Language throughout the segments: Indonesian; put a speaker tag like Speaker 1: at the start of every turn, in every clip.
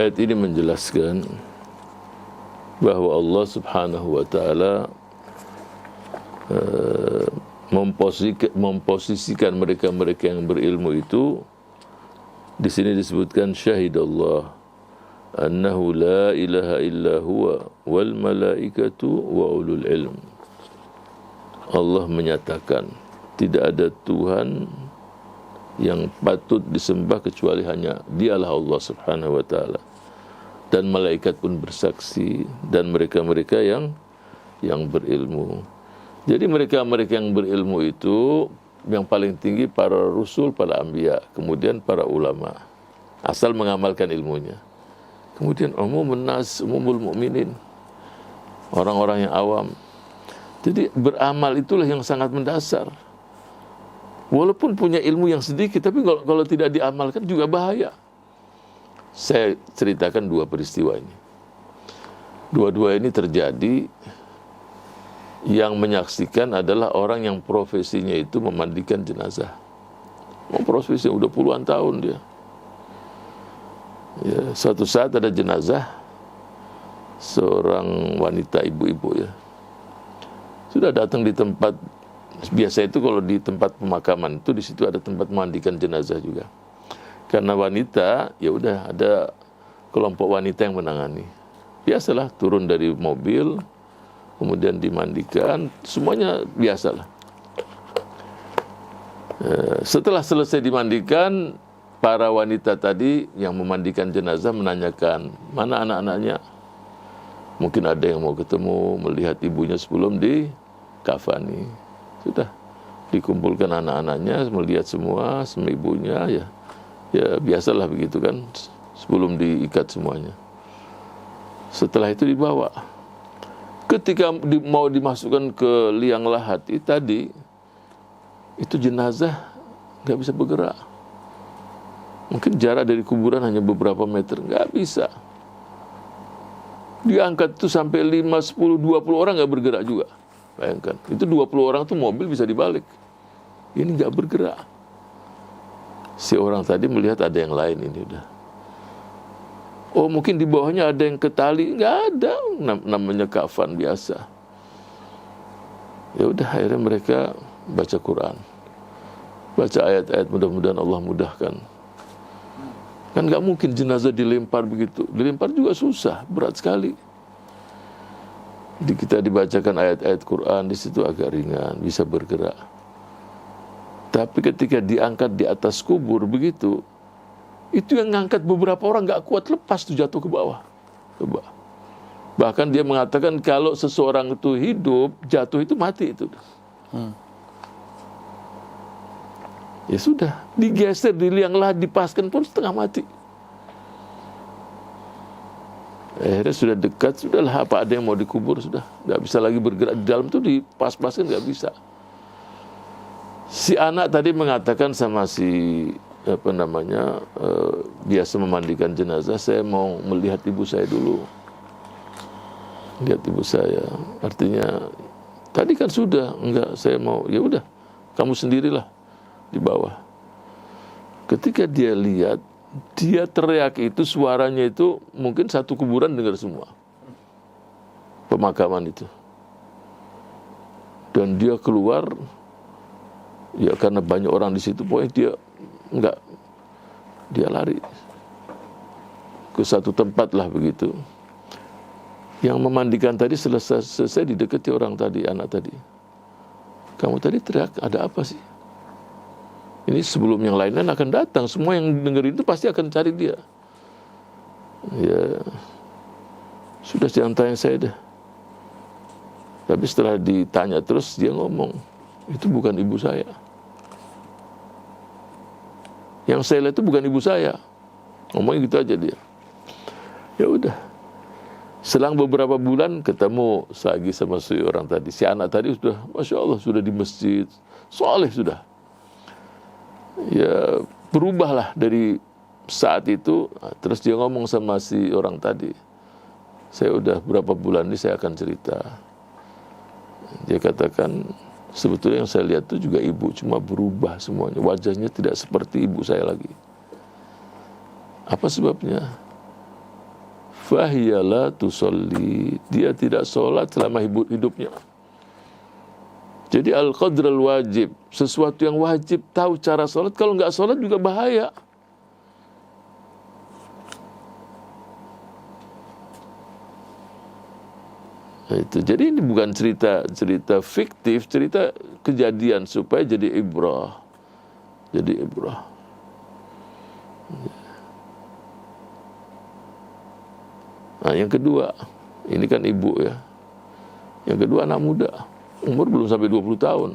Speaker 1: Ayat ini menjelaskan bahwa Allah Subhanahu wa taala memposisikan mereka-mereka yang berilmu itu. Di sini disebutkan syahidallah annahu la ilaha illa huwa wal malaikatu wa ulul ilm. Allah menyatakan tidak ada Tuhan yang patut disembah kecuali hanya Dialah Allah Subhanahu wa taala, dan malaikat pun bersaksi, dan mereka-mereka yang berilmu. Jadi mereka-mereka yang berilmu itu yang paling tinggi para rasul, para anbiya, kemudian para ulama, asal mengamalkan ilmunya. Kemudian umumul nas, umumul mukminin, orang-orang yang awam. Jadi beramal itulah yang sangat mendasar. Walaupun punya ilmu yang sedikit, tapi kalau tidak diamalkan juga bahaya. Saya ceritakan dua peristiwa ini. Dua-dua ini terjadi, yang menyaksikan adalah orang yang profesinya itu memandikan jenazah. Profesinya udah puluhan tahun dia. Ya, suatu saat ada jenazah seorang wanita, ibu-ibu ya. Sudah datang di tempat. Biasa itu kalau di tempat pemakaman itu di situ ada tempat memandikan jenazah juga. Karena wanita, ya udah ada kelompok wanita yang menangani. Biasalah turun dari mobil, kemudian dimandikan, semuanya biasalah. Setelah selesai dimandikan, para wanita tadi yang memandikan jenazah menanyakan mana anak-anaknya. Mungkin ada yang mau ketemu, melihat ibunya sebelum dikafani. Sudah dikumpulkan anak-anaknya, melihat semua ibunya, ya biasalah begitu kan, sebelum diikat semuanya. Setelah itu dibawa. Ketika mau dimasukkan ke liang lahat tadi, itu jenazah nggak bisa bergerak. Mungkin jarak dari kuburan hanya beberapa meter, nggak bisa. Diangkat itu sampai 5, 10, 20 orang nggak bergerak juga. Bayangkan, itu 20 orang tuh mobil bisa dibalik. Ini nggak bergerak. Si orang tadi melihat ada yang lain ini udah. Oh mungkin di bawahnya ada yang ketali, nggak ada, namanya kafan biasa. Ya udah akhirnya mereka baca Quran, baca ayat-ayat, mudah-mudahan Allah mudahkan. Kan nggak mungkin jenazah dilempar begitu, dilempar juga susah, berat sekali. Kita dibacakan ayat-ayat Quran, di situ agak ringan, bisa bergerak. Tapi ketika diangkat di atas kubur begitu, itu yang ngangkat beberapa orang nggak kuat, lepas tuh jatuh ke bawah. Coba. Bahkan dia mengatakan kalau seseorang itu hidup, jatuh itu mati itu. Ya sudah, digeser di liang lahat, dipaskan pun setengah mati. Akhirnya sudah dekat, sudahlah apa ada yang mau dikubur, sudah nggak bisa lagi bergerak di dalam tuh, dipas-paskan nggak bisa. Si anak tadi mengatakan sama si biasa memandikan jenazah, saya mau melihat ibu saya dulu. Lihat ibu saya, artinya tadi kan sudah, enggak, saya mau, ya udah, kamu sendirilah di bawah. Ketika dia lihat, dia teriak itu, suaranya itu mungkin satu kuburan dengar semua, pemakaman itu. Dan dia keluar, ya karena banyak orang di situ, pokoknya dia lari ke satu tempat lah begitu. Yang memandikan tadi selesai didekati orang tadi, anak tadi. Kamu tadi teriak, ada apa sih? Ini sebelum yang lain akan datang, semua yang dengar itu pasti akan cari dia. Ya, sudah jangan tanya saya dah. Tapi setelah ditanya terus dia ngomong, itu bukan ibu saya. Yang saya lihat itu bukan ibu saya. Ngomongnya gitu aja dia. Ya udah. Selang beberapa bulan ketemu lagi sama si orang tadi. Si anak tadi sudah, Masya Allah, sudah di masjid, soleh sudah. Ya berubahlah dari saat itu. Terus dia ngomong sama si orang tadi, saya udah berapa bulan ini saya akan cerita. Dia katakan, sebetulnya yang saya lihat itu juga ibu, cuma berubah semuanya, wajahnya tidak seperti ibu saya lagi. Apa sebabnya? fahiya la tusalli, dia tidak sholat selama hidupnya. Jadi al-qadr al-wajib, sesuatu yang wajib, tahu cara sholat, kalau nggak sholat juga bahaya. Nah, itu. Jadi ini bukan cerita fiktif, cerita kejadian supaya jadi ibrah. Jadi ibrah. Nah, yang kedua, ini kan ibu ya. Yang kedua anak muda, umur belum sampai 20 tahun.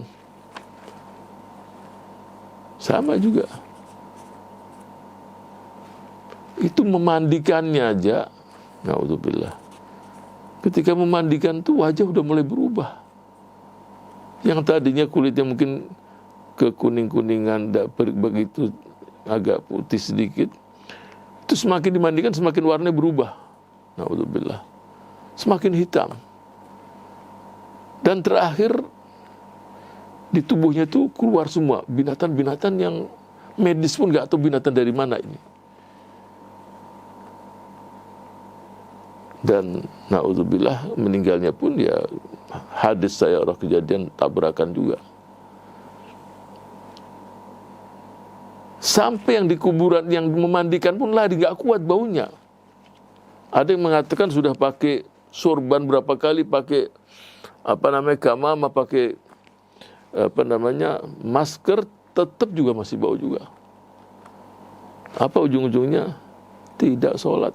Speaker 1: Sama juga. Itu memandikannya aja, na'udzubillah. Ketika memandikan tuh wajah udah mulai berubah. Yang tadinya kulitnya mungkin kekuning-kuningan, begitu agak putih sedikit, itu semakin dimandikan semakin warnanya berubah. Na'udzubillah. Semakin hitam. Dan terakhir di tubuhnya itu keluar semua binatang-binatang yang medis pun nggak tahu binatang dari mana ini. Dan na'udzubillah meninggalnya pun ya hadis saya orang kejadian tabrakan juga. Sampai yang di kuburan yang memandikan pun lari, nggak kuat baunya. Ada yang mengatakan sudah pakai sorban berapa kali, pakai kamama, pakai masker, tetap juga masih bau juga. Apa ujung-ujungnya? Tidak sholat.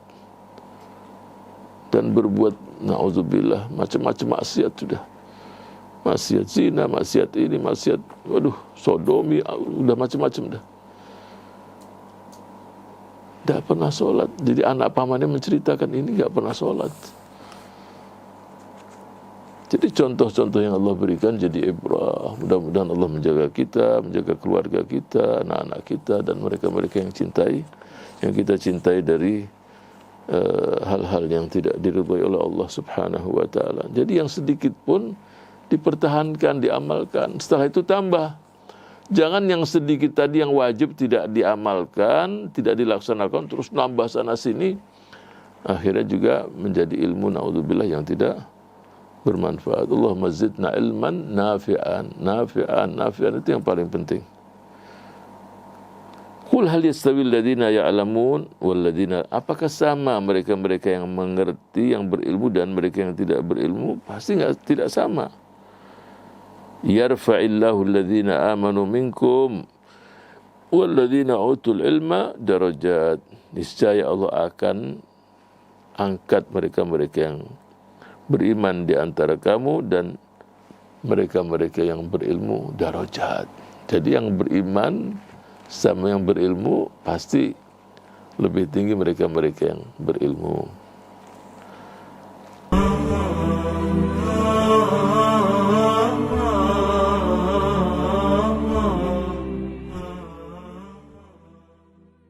Speaker 1: Dan berbuat na'udzubillah macam-macam maksiat sudah. Maksiat zina, maksiat ini, maksiat sodomi, udah macam-macam dah. Tidak pernah sholat. Jadi anak pamannya menceritakan ini nggak pernah sholat. Jadi contoh-contoh yang Allah berikan jadi ibrah. Mudah-mudahan Allah menjaga kita, menjaga keluarga kita, anak-anak kita, dan mereka-mereka yang kita cintai dari hal-hal yang tidak diridhai oleh Allah Subhanahu wa ta'ala. Jadi yang sedikit pun dipertahankan, diamalkan. Setelah itu tambah. Jangan yang sedikit tadi yang wajib tidak diamalkan, tidak dilaksanakan, terus nambah sana sini. Akhirnya juga menjadi ilmu na'udzubillah yang tidak bermanfaat. Allahumma zidna ilman nafi'an itu yang paling penting. Qul hal yastawil ladzina ya'lamun wal ladzina, apakah sama mereka-mereka yang mengerti, yang berilmu dan mereka yang tidak berilmu? Pasti tidak sama. Yarfa'illahu alladzina amanu minkum wal ladzina utul ilma darajat. Niscaya Allah akan angkat mereka-mereka yang beriman di antara kamu dan mereka-mereka yang berilmu darajat. Jadi yang beriman sama yang berilmu pasti lebih tinggi mereka-mereka yang berilmu.